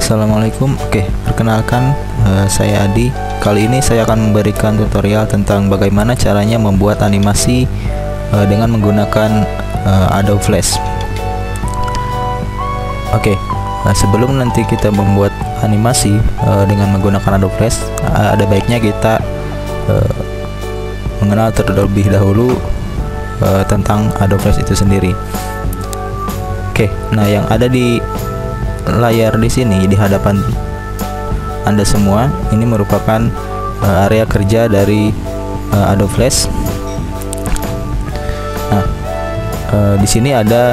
Assalamualaikum. Oke, perkenalkan, saya Adi. Kali ini saya akan memberikan tutorial tentang bagaimana caranya membuat animasi dengan menggunakan Adobe Flash. Oke, sebelum nanti kita membuat animasi dengan menggunakan Adobe Flash, ada baiknya kita mengenal terlebih dahulu tentang Adobe Flash itu sendiri. Oke, nah yang ada di layar di sini di hadapan Anda semua ini merupakan area kerja dari Adobe Flash. Nah, di sini ada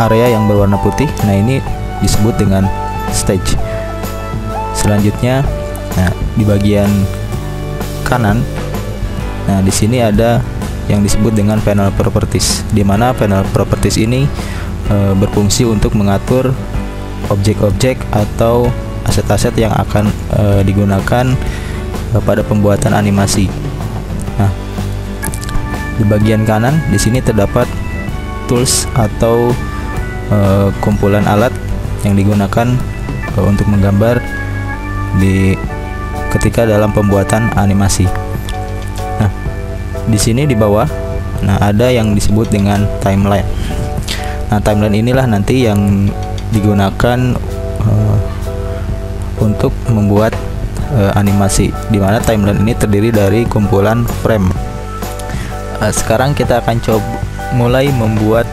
area yang berwarna putih. Nah, ini disebut dengan stage. Selanjutnya, nah di bagian kanan, nah di sini ada yang disebut dengan panel properties, di mana panel properties ini berfungsi untuk mengatur objek-objek atau aset-aset yang akan digunakan pada pembuatan animasi. Nah, di bagian kanan di sini terdapat tools atau kumpulan alat yang digunakan untuk menggambar ketika dalam pembuatan animasi. Nah, di sini di bawah, nah ada yang disebut dengan timeline. Nah, timeline inilah nanti yang digunakan untuk membuat animasi, di mana timeline ini terdiri dari kumpulan frame. Sekarang kita akan coba mulai membuat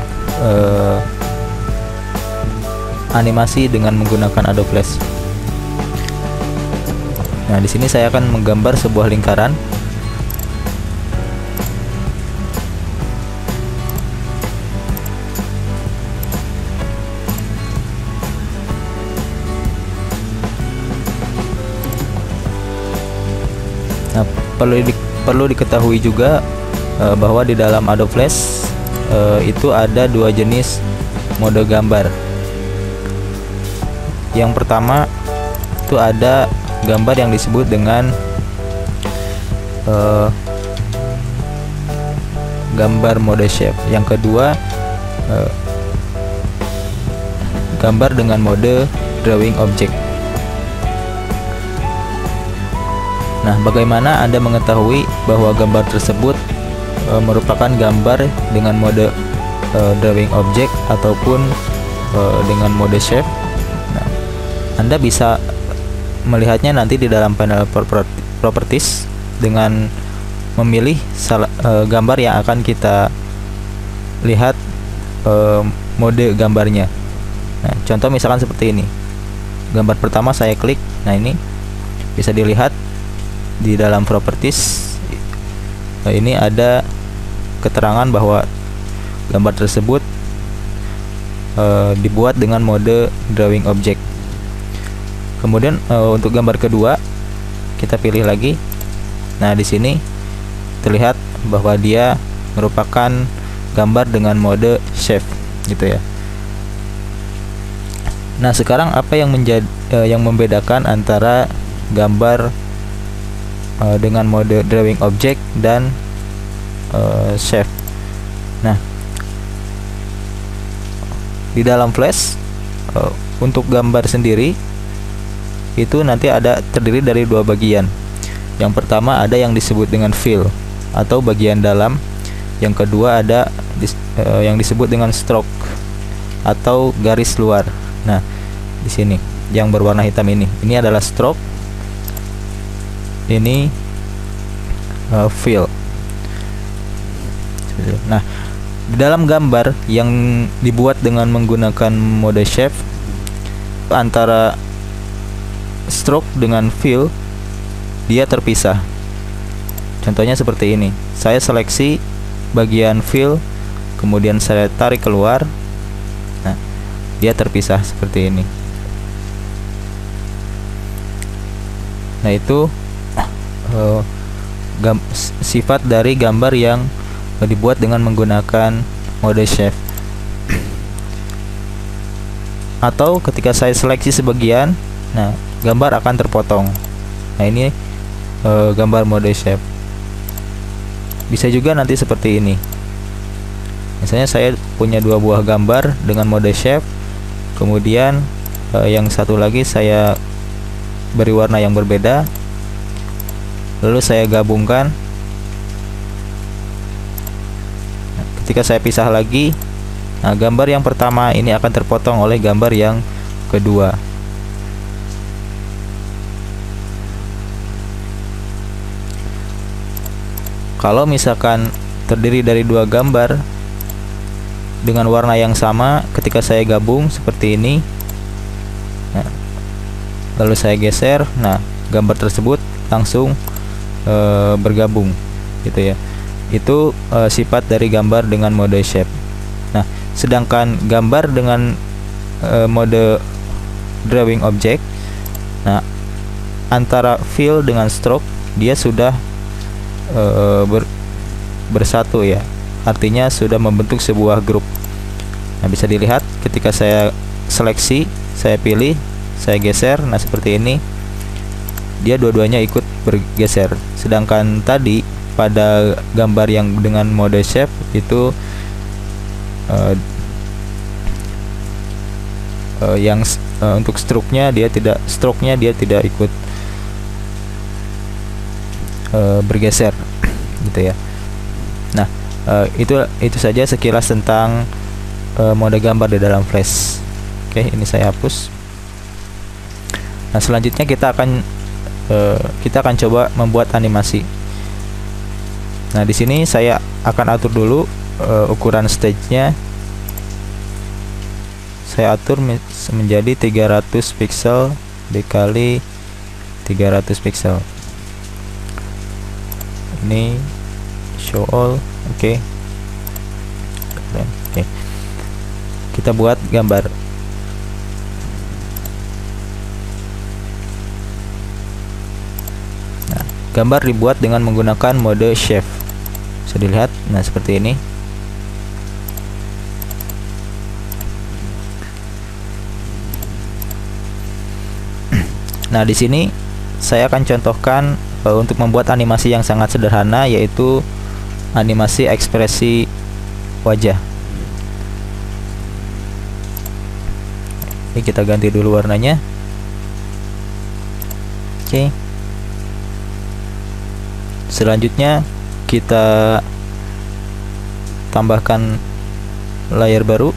animasi dengan menggunakan Adobe Flash. Nah, di sini saya akan menggambar sebuah lingkaran. Nah, perlu diketahui juga bahwa di dalam Adobe Flash itu ada dua jenis mode gambar. Yang pertama itu ada gambar yang disebut dengan gambar mode shape. Yang kedua gambar dengan mode drawing object. Nah, bagaimana Anda mengetahui bahwa gambar tersebut merupakan gambar dengan mode drawing object ataupun dengan mode shape? Nah, Anda bisa melihatnya nanti di dalam panel properties dengan memilih gambar yang akan kita lihat mode gambarnya. Nah, contoh misalkan seperti ini. Gambar pertama saya klik. Nah, ini bisa dilihat di dalam properties ini ada keterangan bahwa gambar tersebut dibuat dengan mode drawing object. Kemudian untuk gambar kedua kita pilih lagi. Nah, di sini terlihat bahwa dia merupakan gambar dengan mode shape, gitu ya. Nah, sekarang apa yang membedakan antara gambar dengan mode drawing object dan shape? Nah, di dalam Flash untuk gambar sendiri itu nanti terdiri dari dua bagian. Yang pertama ada yang disebut dengan fill atau bagian dalam. Yang kedua ada yang disebut dengan stroke atau garis luar. Nah, di sini yang berwarna hitam ini adalah stroke. Ini fill. Nah, di dalam gambar yang dibuat dengan menggunakan mode shape, antara stroke dengan fill dia terpisah. Contohnya seperti ini. Saya seleksi bagian fill, kemudian saya tarik keluar. Nah, dia terpisah seperti ini. Nah, itu sifat dari gambar yang dibuat dengan menggunakan mode shape. Atau ketika saya seleksi sebagian, nah gambar akan terpotong. Nah, ini gambar mode shape. Bisa juga nanti seperti ini. Misalnya saya punya dua buah gambar dengan mode shape. Kemudian yang satu lagi saya beri warna yang berbeda, lalu saya gabungkan. Ketika saya pisah lagi, nah gambar yang pertama ini akan terpotong oleh gambar yang kedua. Kalau misalkan terdiri dari dua gambar dengan warna yang sama, ketika saya gabung seperti ini, nah, lalu saya geser, nah gambar tersebut langsung bergabung gitu ya. Itu sifat dari gambar dengan mode shape. Nah, sedangkan gambar dengan mode drawing object, nah antara fill dengan stroke dia sudah bersatu ya, artinya sudah membentuk sebuah grup. Nah, bisa dilihat ketika saya seleksi, saya pilih, saya geser, nah seperti ini dia dua-duanya ikut bergeser. Sedangkan tadi pada gambar yang dengan mode shape itu untuk stroke-nya dia tidak ikut bergeser gitu ya. Nah, itu saja sekilas tentang mode gambar di dalam Flash. Oke, ini saya hapus. Nah, selanjutnya kita akan coba membuat animasi. Nah, di sini saya akan atur dulu ukuran stage-nya. Saya atur menjadi 300 pixel dikali 300 pixel. Ini show all, oke. Oke. Kita buat gambar. Nah, gambar dibuat dengan menggunakan mode shape. Bisa dilihat, nah seperti ini. Nah, di sini saya akan contohkan untuk membuat animasi yang sangat sederhana, yaitu animasi ekspresi wajah. Ini kita ganti dulu warnanya. Oke. Selanjutnya kita tambahkan layer baru.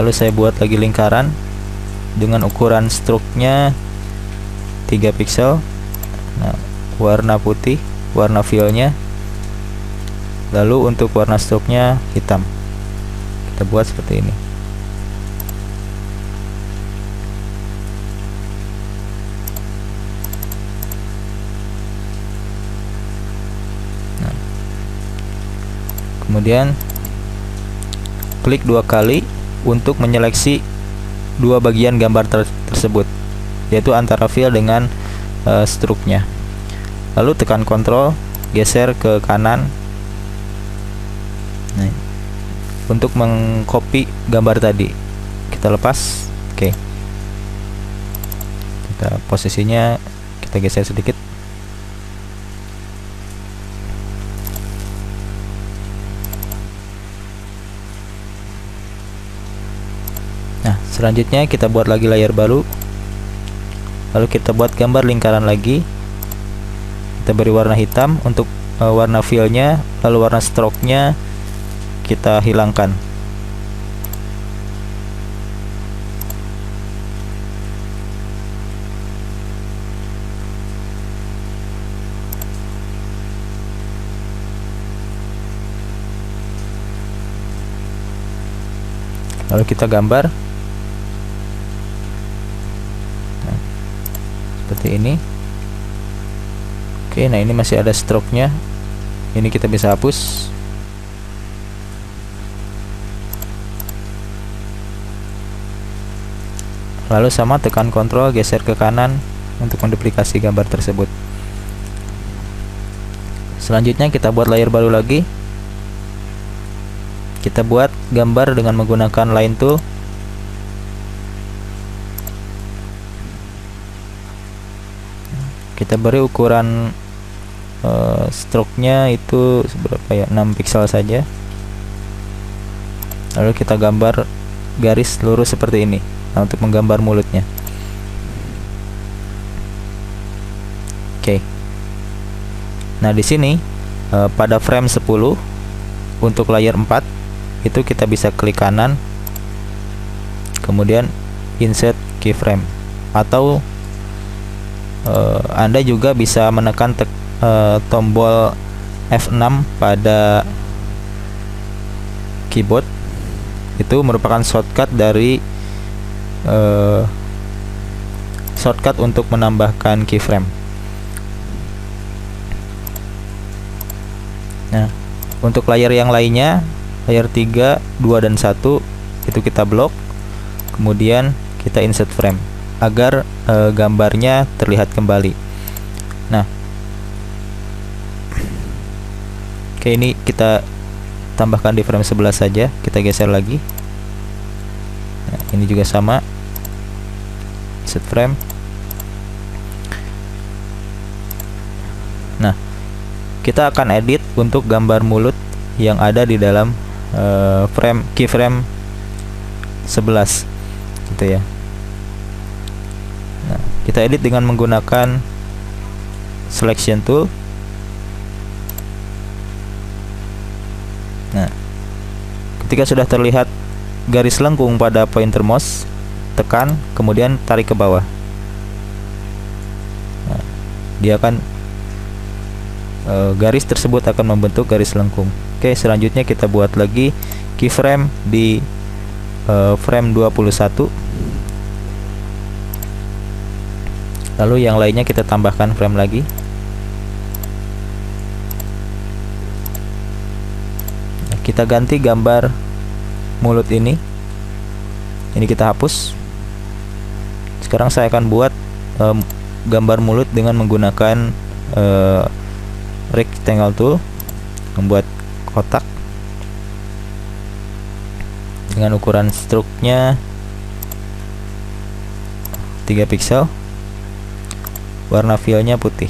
Lalu saya buat lagi lingkaran dengan ukuran stroke-nya 3 pixel. Nah, warna putih, warna fill-nya. Lalu untuk warna stroke-nya hitam. Kita buat seperti ini. Nah, kemudian klik 2 kali untuk menyeleksi dua bagian gambar tersebut, yaitu antara fill dengan stroke-nya. Lalu tekan Ctrl, geser ke kanan. Nah, untuk mengcopy gambar tadi kita lepas. Oke. Kita posisinya kita geser sedikit. Nah, selanjutnya kita buat lagi layar baru. Lalu kita buat gambar lingkaran lagi. Kita beri warna hitam untuk warna fill-nya, lalu warna stroke-nya kita hilangkan. Lalu kita gambar. Nah, seperti ini. Oke, nah ini masih ada stroke-nya. Ini kita bisa hapus. Lalu sama tekan Ctrl, geser ke kanan untuk menduplikasi gambar tersebut. Selanjutnya kita buat layar baru lagi. Kita buat gambar dengan menggunakan line tool. Kita beri ukuran stroke-nya itu berapa ya, 6 pixel saja. Lalu kita gambar garis lurus seperti ini. Nah, untuk menggambar mulutnya. Oke. Nah, di sini pada frame 10 untuk layer 4 itu kita bisa klik kanan, kemudian insert keyframe, atau Anda juga bisa menekan tombol F6 pada keyboard. Itu merupakan shortcut dari shortcut untuk menambahkan keyframe. Nah, untuk layer yang lainnya, layer 3, 2, dan 1 itu kita blok, kemudian kita insert frame agar gambarnya terlihat kembali. Nah, oke, ini kita tambahkan di frame 11 saja, kita geser lagi. Nah, ini juga sama, set frame. Nah, kita akan edit untuk gambar mulut yang ada di dalam keyframe 11 gitu ya. Nah, kita edit dengan menggunakan selection tool. Nah, ketika sudah terlihat garis lengkung pada pointer mouse, tekan, kemudian tarik ke bawah. Nah, dia akan garis tersebut akan membentuk garis lengkung. Oke, selanjutnya kita buat lagi keyframe di frame 21. Lalu yang lainnya kita tambahkan frame lagi. Kita ganti gambar mulut ini kita hapus. Sekarang saya akan buat gambar mulut dengan menggunakan rectangle tool, membuat kotak dengan ukuran struknya 3 pixel, warna fillnya putih.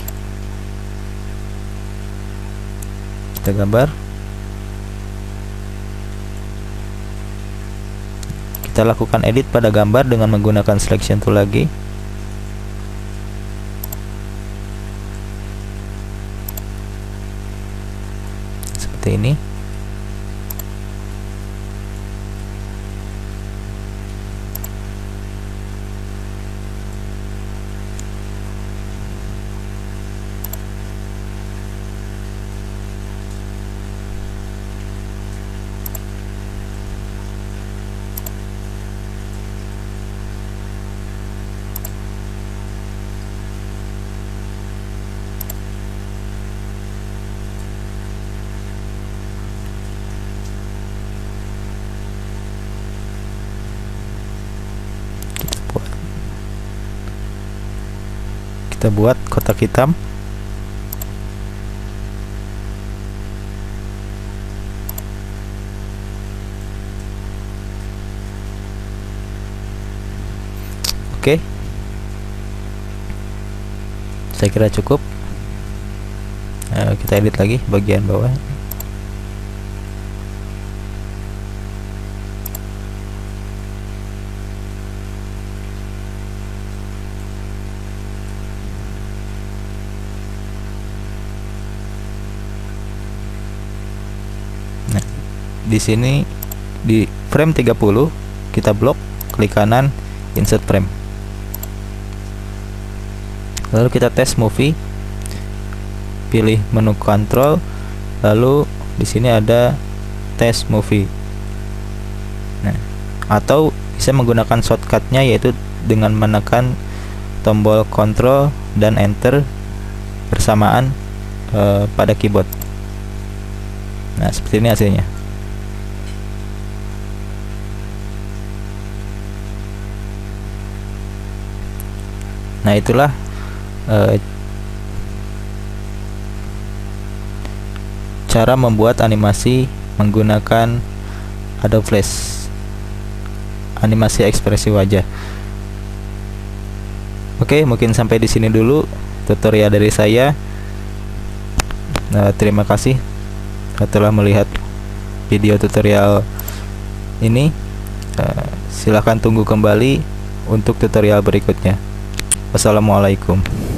Kita gambar. Kita lakukan edit pada gambar dengan menggunakan selection tool lagi. Seperti ini. Kita buat kotak hitam. Oke, saya kira cukup. Kita edit lagi bagian bawah. Nah, di sini di frame 30 kita blok, klik kanan, insert frame. Lalu kita tes movie, pilih menu control, lalu di sini ada test movie. Nah, atau bisa menggunakan shortcutnya, yaitu dengan menekan tombol control dan enter bersamaan pada keyboard. Nah, seperti ini hasilnya. Nah, itulah cara membuat animasi menggunakan Adobe Flash, animasi ekspresi wajah. Oke, mungkin sampai di sini dulu tutorial dari saya. Terima kasih telah melihat video tutorial ini. Silahkan tunggu kembali untuk tutorial berikutnya. Wassalamualaikum.